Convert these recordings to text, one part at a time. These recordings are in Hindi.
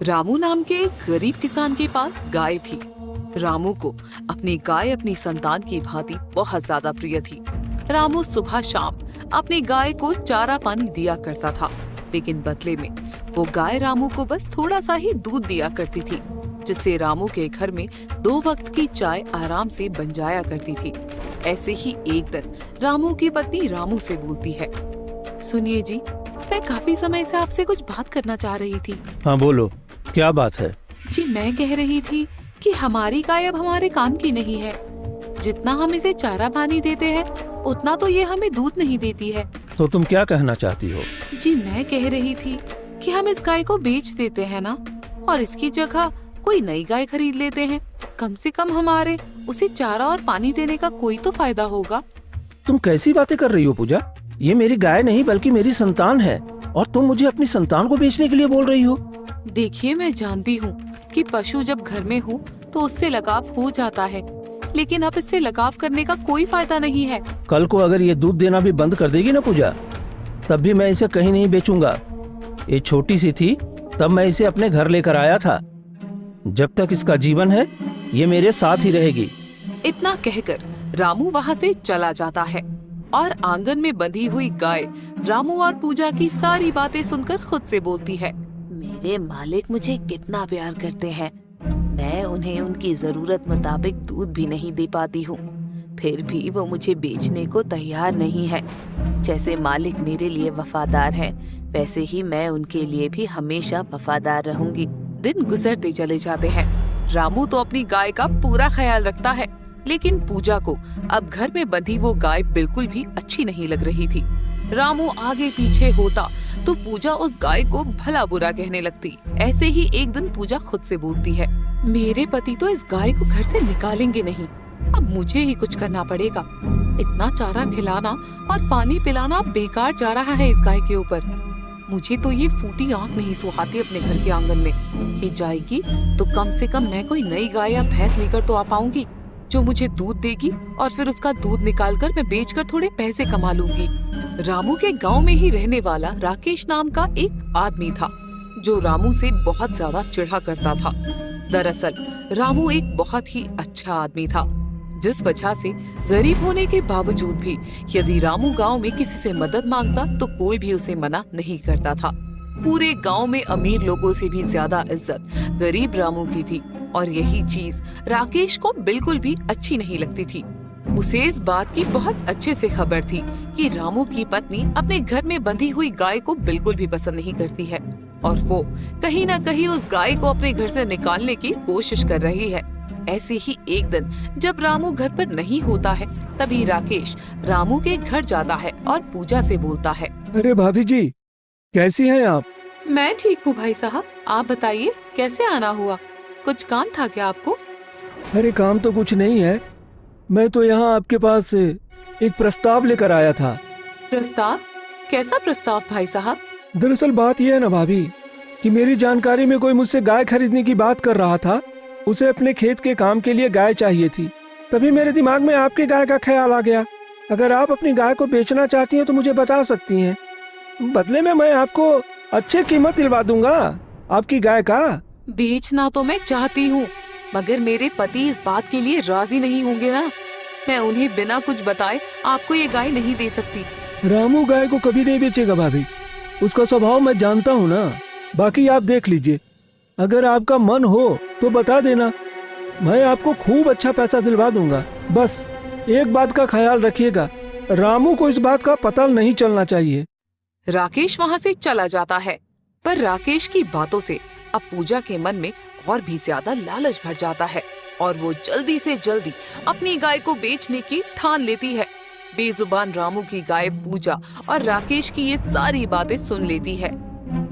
रामू नाम के एक गरीब किसान के पास गाय थी। रामू को अपनी गाय अपनी संतान की भांति बहुत ज्यादा प्रिय थी। रामू सुबह शाम अपनी गाय को चारा पानी दिया करता था, लेकिन बदले में वो गाय रामू को बस थोड़ा सा ही दूध दिया करती थी, जिससे रामू के घर में 2 वक्त की चाय आराम से बन जाया करती थी। ऐसे ही एक दिन रामू की पत्नी रामू से बोलती है, सुनिए जी, मैं काफी समय से आपसे कुछ बात करना चाह रही थी। हाँ बोलो, क्या बात है? जी मैं कह रही थी कि हमारी गाय अब हमारे काम की नहीं है। जितना हम इसे चारा पानी देते हैं उतना तो ये हमें दूध नहीं देती है। तो तुम क्या कहना चाहती हो? जी मैं कह रही थी कि हम इस गाय को बेच देते हैं ना, और इसकी जगह कोई नई गाय खरीद लेते हैं। कम से कम हमारे उसे चारा और पानी देने का कोई तो फायदा होगा। तुम कैसी बातें कर रही हो पूजा? ये मेरी गाय नहीं बल्कि मेरी संतान है, और तुम मुझे अपनी संतान को बेचने के लिए बोल रही हो? देखिए, मैं जानती हूँ कि पशु जब घर में हो तो उससे लगाव हो जाता है, लेकिन अब इससे लगाव करने का कोई फायदा नहीं है। कल को अगर ये दूध देना भी बंद कर देगी ना पूजा, तब भी मैं इसे कहीं नहीं बेचूंगा। ये छोटी सी थी तब मैं इसे अपने घर लेकर आया था। जब तक इसका जीवन है ये मेरे साथ ही रहेगी। इतना कहकर रामू वहाँ से चला जाता है और आंगन में बंधी हुई गाय रामू और पूजा की सारी बातें सुनकर खुद से बोलती है, मेरे मालिक मुझे कितना प्यार करते हैं, मैं उन्हें उनकी जरूरत मुताबिक दूध भी नहीं दे पाती हूँ, फिर भी वो मुझे बेचने को तैयार नहीं है। जैसे मालिक मेरे लिए वफादार है, वैसे ही मैं उनके लिए भी हमेशा वफादार रहूंगी। दिन गुजरते चले जाते हैं। रामू तो अपनी गाय का पूरा ख्याल रखता है, लेकिन पूजा को अब घर में बंधी वो गाय बिल्कुल भी अच्छी नहीं लग रही थी। रामू आगे पीछे होता तो पूजा उस गाय को भला बुरा कहने लगती। ऐसे ही एक दिन पूजा खुद से बोलती है, मेरे पति तो इस गाय को घर से निकालेंगे नहीं, अब मुझे ही कुछ करना पड़ेगा। इतना चारा खिलाना और पानी पिलाना बेकार जा रहा है इस गाय के ऊपर। मुझे तो ये फूटी आंख नहीं सुहाती अपने घर के आंगन में। ये जाएगी तो कम से कम मैं कोई नई गाय या भैंस लेकर तो आ पाऊंगी जो मुझे दूध देगी, और फिर उसका दूध निकालकर मैं बेचकर थोड़े पैसे कमा लूंगी। रामू के गांव में ही रहने वाला राकेश नाम का एक आदमी था, जो रामू से बहुत ज्यादा चिढ़ा करता था। दरअसल रामू एक बहुत ही अच्छा आदमी था, जिस वजह से गरीब होने के बावजूद भी यदि रामू गांव में किसी से मदद मांगता तो कोई भी उसे मना नहीं करता था। पूरे गांव में अमीर लोगों से भी ज्यादा इज्जत गरीब रामू की थी, और यही चीज राकेश को बिल्कुल भी अच्छी नहीं लगती थी। उसे इस बात की बहुत अच्छे से खबर थी कि रामू की पत्नी अपने घर में बंधी हुई गाय को बिल्कुल भी पसंद नहीं करती है, और वो कहीं न कहीं उस गाय को अपने घर से निकालने की कोशिश कर रही है। ऐसे ही एक दिन जब रामू घर पर नहीं होता है, तभी राकेश रामू के घर जाता है और पूजा से बोलता है, अरे भाभी जी, कैसी हैं आप? मैं ठीक हूँ भाई साहब, आप बताइए कैसे आना हुआ? कुछ काम था क्या आपको? अरे काम तो कुछ नहीं है, मैं तो यहाँ आपके पास एक प्रस्ताव लेकर आया था। प्रस्ताव? कैसा प्रस्ताव भाई साहब? दरअसल बात यह है ना भाभी कि मेरी जानकारी में कोई मुझसे गाय खरीदने की बात कर रहा था। उसे अपने खेत के काम के लिए गाय चाहिए थी। तभी मेरे दिमाग में आपकी गाय का ख्याल आ गया। अगर आप अपनी गाय को बेचना चाहती हैं तो मुझे बता सकती हैं, बदले में मैं आपको अच्छी कीमत दिलवा दूंगा आपकी गाय का। बेचना तो मैं चाहती हूँ, मगर मेरे पति इस बात के लिए राजी नहीं होंगे ना। मैं उन्हें बिना कुछ बताए आपको ये गाय नहीं दे सकती। रामू गाय को कभी नहीं बेचेगा भाभी, उसका स्वभाव मैं जानता हूँ ना। बाकी आप देख लीजिए, अगर आपका मन हो तो बता देना, मैं आपको खूब अच्छा पैसा दिलवा दूंगा। बस एक बात का ख्याल रखिएगा, रामू को इस बात का पता नहीं चलना चाहिए। राकेश वहाँ से चला जाता है, पर राकेश की बातों से अब पूजा के मन में और भी ज्यादा लालच भर जाता है, और वो जल्दी से जल्दी अपनी गाय को बेचने की ठान लेती है। बेजुबान रामू की गाय पूजा और राकेश की ये सारी बातें सुन लेती है,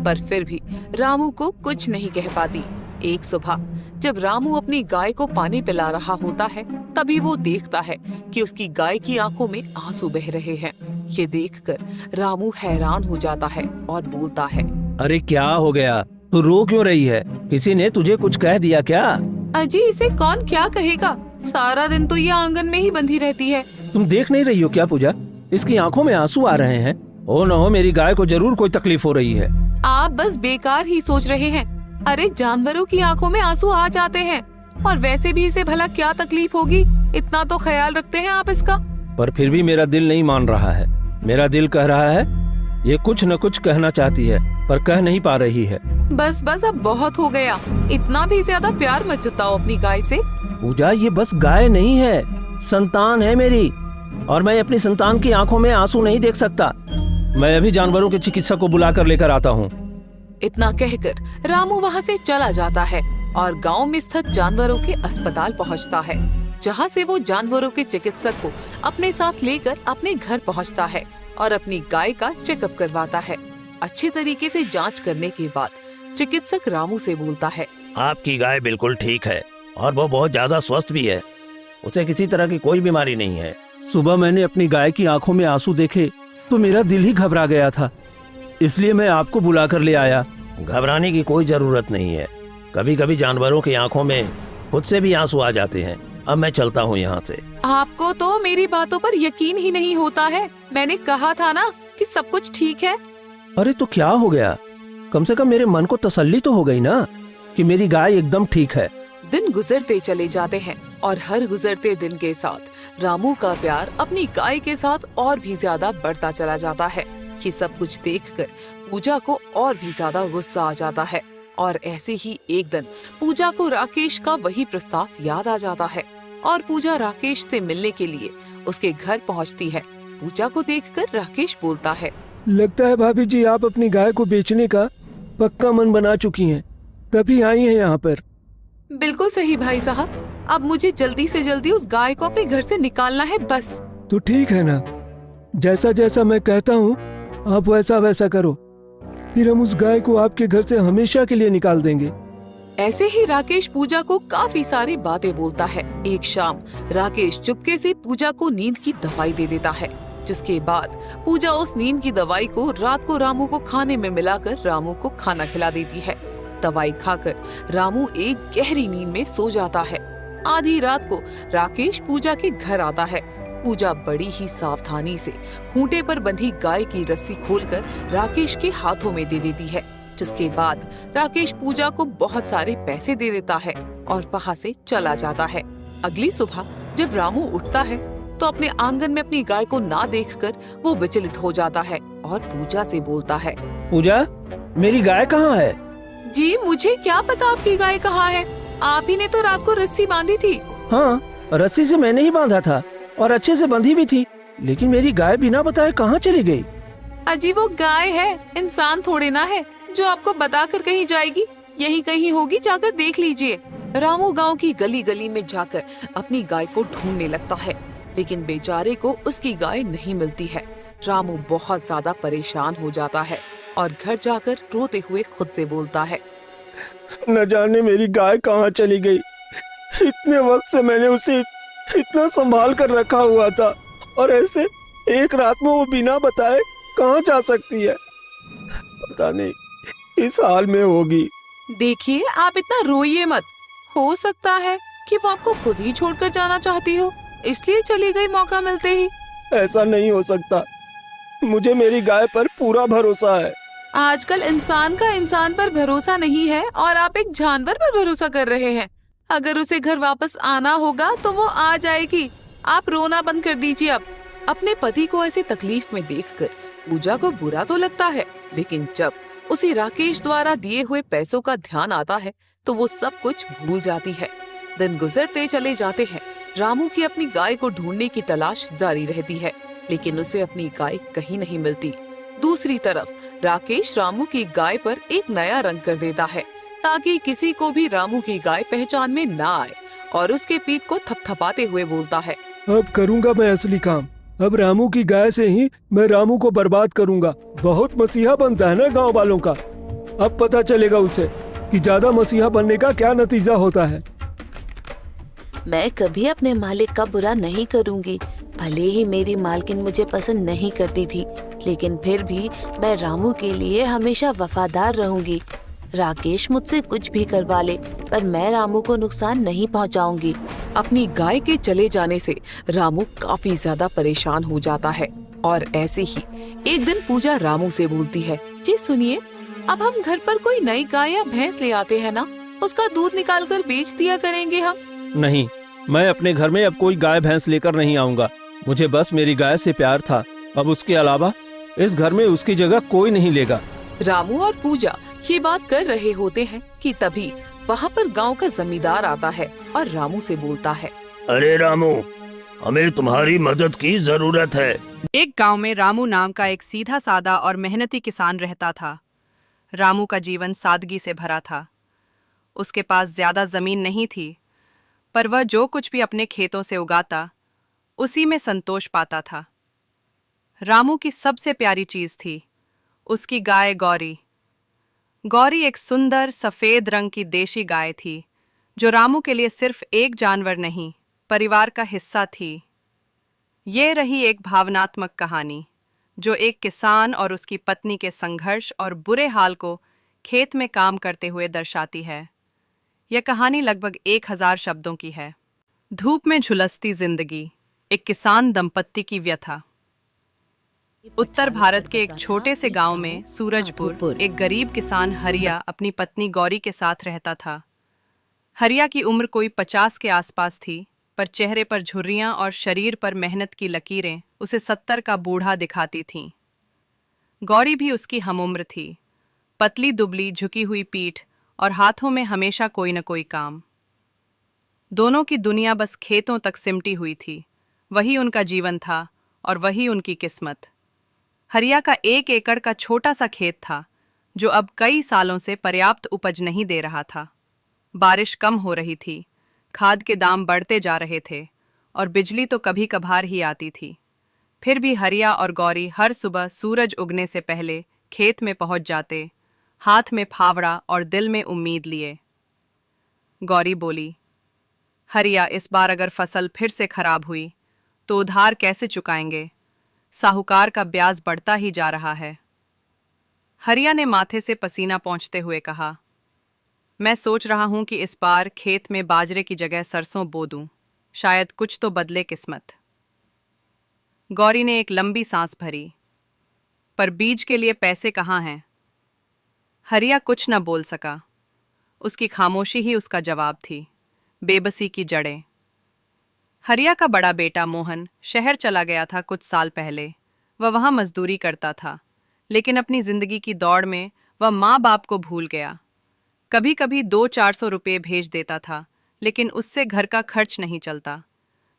पर फिर भी रामू को कुछ नहीं कह पाती। एक सुबह जब रामू अपनी गाय को पानी पिला रहा होता है, तभी वो देखता है कि उसकी गाय की आंखों में आंसू बह रहे हैं। ये देखकर रामू हैरान हो जाता है और बोलता है, अरे क्या हो गया, तू रो क्यों रही है? किसी ने तुझे कुछ कह दिया क्या? अजी इसे कौन क्या कहेगा, सारा दिन तो ये आंगन में ही बंधी रहती है। तुम देख नहीं रही हो क्या पूजा? इसकी आंखों में आंसू आ रहे हैं। ओ न हो, मेरी गाय को जरूर कोई तकलीफ हो रही है। आप बस बेकार ही सोच रहे हैं। अरे जानवरों की आंखों में आंसू आ जाते हैं, और वैसे भी इसे भला क्या तकलीफ होगी, इतना तो ख्याल रखते हैं आप इसका। पर फिर भी मेरा दिल नहीं मान रहा है। मेरा दिल कह रहा है ये कुछ न कुछ कहना चाहती है, पर कह नहीं पा रही है। बस बस अब बहुत हो गया, इतना भी ज्यादा प्यार मत जताओ अपनी गाय से। पूजा, ये बस गाय नहीं है, संतान है मेरी, और मैं अपनी संतान की आंखों में आंसू नहीं देख सकता। मैं अभी जानवरों के चिकित्सक को बुलाकर लेकर आता हूँ। इतना कहकर रामू वहाँ से चला जाता है और गांव में स्थित जानवरों के अस्पताल पहुँचता है, जहाँ से वो जानवरों के चिकित्सक को अपने साथ लेकर अपने घर पहुँचता है और अपनी गाय का चेकअप करवाता है। अच्छे तरीके से जांच करने के बाद चिकित्सक रामू से बोलता है, आपकी गाय बिल्कुल ठीक है और वो बहुत ज्यादा स्वस्थ भी है। उसे किसी तरह की कोई बीमारी नहीं है। सुबह मैंने अपनी गाय की आंखों में आंसू देखे तो मेरा दिल ही घबरा गया था, इसलिए मैं आपको बुलाकर ले आया। घबराने की कोई जरूरत नहीं है। कभी कभी जानवरों की आंखों में खुद से भी आंसू आ जाते हैं। अब मैं चलता हूँ यहाँ से। आपको तो मेरी बातों पर यकीन ही नहीं होता है। मैंने कहा था ना कि सब कुछ ठीक है। अरे तो क्या हो गया? कम से कम मेरे मन को तसल्ली तो हो गई ना कि मेरी गाय एकदम ठीक है। दिन गुजरते चले जाते हैं और हर गुजरते दिन के साथ रामू का प्यार अपनी गाय के साथ और भी ज्यादा बढ़ता चला जाता है। ये सब कुछ देखकर पूजा को और भी ज्यादा गुस्सा आ जाता है और ऐसे ही एक दिन पूजा को राकेश का वही प्रस्ताव याद आ जाता है और पूजा राकेश से मिलने के लिए उसके घर पहुंचती है। पूजा को देखकर राकेश बोलता है, लगता है भाभी जी आप अपनी गाय को बेचने का पक्का मन बना चुकी हैं, तभी आई हैं यहाँ पर। बिल्कुल सही भाई साहब, अब मुझे जल्दी से जल्दी उस गाय को अपने घर से निकालना है बस। तो ठीक है ना, जैसा जैसा मैं कहता हूँ आप वैसा वैसा करो, फिर हम उस गाय को आपके घर से हमेशा के लिए निकाल देंगे। ऐसे ही राकेश पूजा को काफी सारी बातें बोलता है। एक शाम राकेश चुपके से पूजा को नींद की दवाई दे देता है, जिसके बाद पूजा उस नींद की दवाई को रात को रामू को खाने में मिलाकर रामू को खाना खिला देती है। दवाई खाकर रामू एक गहरी नींद में सो जाता है। आधी रात को राकेश पूजा के घर आता है। पूजा बड़ी ही सावधानी से खूंटे पर बंधी गाय की रस्सी खोलकर राकेश के हाथों में दे देती है, जिसके बाद राकेश पूजा को बहुत सारे पैसे दे देता है और वहाँ से चला जाता है। अगली सुबह जब रामू उठता है तो अपने आंगन में अपनी गाय को ना देखकर वो विचलित हो जाता है और पूजा से बोलता है, पूजा, मेरी गाय कहाँ है? जी मुझे क्या पता आपकी गाय कहाँ है, आप ही ने तो रात को रस्सी बांधी थी। हाँ, रस्सी से मैंने ही बांधा था और अच्छे से बंधी भी थी, लेकिन मेरी गाय बिना बताए कहाँ चली गई? अजी वो गाय है, इंसान थोड़े ना है जो आपको बताकर कहीं जाएगी। यही कहीं होगी, जाकर देख लीजिए। रामू गांव की गली गली में जाकर अपनी गाय को ढूंढने लगता है, लेकिन बेचारे को उसकी गाय नहीं मिलती है। रामू बहुत ज्यादा परेशान हो जाता है और घर जाकर रोते हुए खुद से बोलता है, न जाने मेरी गाय कहाँ चली गई। इतने वक्त से मैंने उसे इतना संभाल कर रखा हुआ था और ऐसे एक रात में वो बिना बताए कहाँ जा सकती है? पता नहीं इस हाल में होगी। देखिए आप इतना रोइए मत, हो सकता है कि वो आपको खुद ही छोड़कर जाना चाहती हो, इसलिए चली गई मौका मिलते ही। ऐसा नहीं हो सकता, मुझे मेरी गाय पर पूरा भरोसा है। आजकल इंसान का इंसान पर भरोसा नहीं है और आप एक जानवर पर भरोसा कर रहे हैं। अगर उसे घर वापस आना होगा तो वो आ जाएगी, आप रोना बंद कर दीजिए अब। अपने पति को ऐसे तकलीफ में देखकर पूजा को बुरा तो लगता है, लेकिन जब उसे राकेश द्वारा दिए हुए पैसों का ध्यान आता है तो वो सब कुछ भूल जाती है। दिन गुजरते चले जाते हैं। रामू की अपनी गाय को ढूंढने की तलाश जारी रहती है, लेकिन उसे अपनी गाय कहीं नहीं मिलती। दूसरी तरफ राकेश रामू की गाय पर एक नया रंग कर देता है ताकि किसी को भी रामू की गाय पहचान में ना आए, और उसके पीठ को थपथपाते हुए बोलता है, अब करूंगा मैं असली काम। अब रामू की गाय से ही मैं रामू को बर्बाद करूंगा। बहुत मसीहा बनता है ना गांव वालों का। अब पता चलेगा उसे कि ज्यादा मसीहा बनने का क्या नतीजा होता है। मैं कभी अपने मालिक का बुरा नहीं करूंगी। भले ही मेरी मालकिन मुझे पसंद नहीं करती थी, लेकिन फिर भी मैं रामू के लिए हमेशा वफादार रहूंगी। राकेश मुझसे कुछ भी करवा ले, पर मैं रामू को नुकसान नहीं पहुंचाऊंगी। अपनी गाय के चले जाने से रामू काफी ज्यादा परेशान हो जाता है और ऐसे ही एक दिन पूजा रामू से बोलती है, जी सुनिए, अब हम घर पर कोई नई गाय या भैंस ले आते हैं ना, उसका दूध निकाल कर बेच दिया करेंगे हम। नहीं, मैं अपने घर में अब कोई गाय भैंस लेकर नहीं आऊंगा। मुझे बस मेरी गाय से प्यार था। अब उसके अलावा इस घर में उसकी जगह कोई नहीं लेगा। रामू और पूजा ये बात कर रहे होते हैं कि तभी वहाँ पर गांव का जमींदार आता है और रामू से बोलता है, अरे रामू, हमें तुम्हारी मदद की जरूरत है। एक गांव में रामू नाम का एक सीधा सादा और मेहनती किसान रहता था। रामू का जीवन सादगी से भरा था। उसके पास ज्यादा जमीन नहीं थी, पर वह जो कुछ भी अपने खेतों से उगाता उसी में संतोष पाता था। रामू की सबसे प्यारी चीज थी उसकी गाय गौरी। गौरी एक सुंदर सफेद रंग की देशी गाय थी, जो रामू के लिए सिर्फ एक जानवर नहीं, परिवार का हिस्सा थी। ये रही एक भावनात्मक कहानी जो एक किसान और उसकी पत्नी के संघर्ष और बुरे हाल को खेत में काम करते हुए दर्शाती है। यह कहानी लगभग 1000 शब्दों की है। धूप में झुलसती जिंदगी, एक किसान दंपत्ति की व्यथा। उत्तर भारत के एक छोटे से गांव में सूरजपुर एक गरीब किसान हरिया अपनी पत्नी गौरी के साथ रहता था। हरिया की उम्र कोई 50 के आसपास थी, पर चेहरे पर झुर्रियां और शरीर पर मेहनत की लकीरें उसे 70 का बूढ़ा दिखाती थीं। गौरी भी उसकी हमउम्र थी, पतली दुबली झुकी हुई पीठ और हाथों में हमेशा कोई न कोई काम। दोनों की दुनिया बस खेतों तक सिमटी हुई थी। वही उनका जीवन था और वही उनकी किस्मत। हरिया का 1 एकड़ का छोटा सा खेत था, जो अब कई सालों से पर्याप्त उपज नहीं दे रहा था। बारिश कम हो रही थी, खाद के दाम बढ़ते जा रहे थे और बिजली तो कभी कभार ही आती थी। फिर भी हरिया और गौरी हर सुबह सूरज उगने से पहले खेत में पहुंच जाते, हाथ में फावड़ा और दिल में उम्मीद लिए। गौरी बोली, हरिया, इस बार अगर फसल फिर से खराब हुई तो उधार कैसे चुकाएंगे? साहूकार का ब्याज बढ़ता ही जा रहा है। हरिया ने माथे से पसीना पोंछते हुए कहा, मैं सोच रहा हूं कि इस बार खेत में बाजरे की जगह सरसों बो दूं, शायद कुछ तो बदले किस्मत। गौरी ने एक लंबी सांस भरी, पर बीज के लिए पैसे कहाँ हैं? हरिया कुछ न बोल सका। उसकी खामोशी ही उसका जवाब थी, बेबसी की जड़ें। हरिया का बड़ा बेटा मोहन शहर चला गया था कुछ साल पहले। वह वहां मजदूरी करता था, लेकिन अपनी जिंदगी की दौड़ में वह माँ बाप को भूल गया। कभी कभी 200-400 रुपये भेज देता था, लेकिन उससे घर का खर्च नहीं चलता।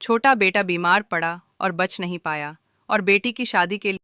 छोटा बेटा बीमार पड़ा और बच नहीं पाया, और बेटी की शादी के लिए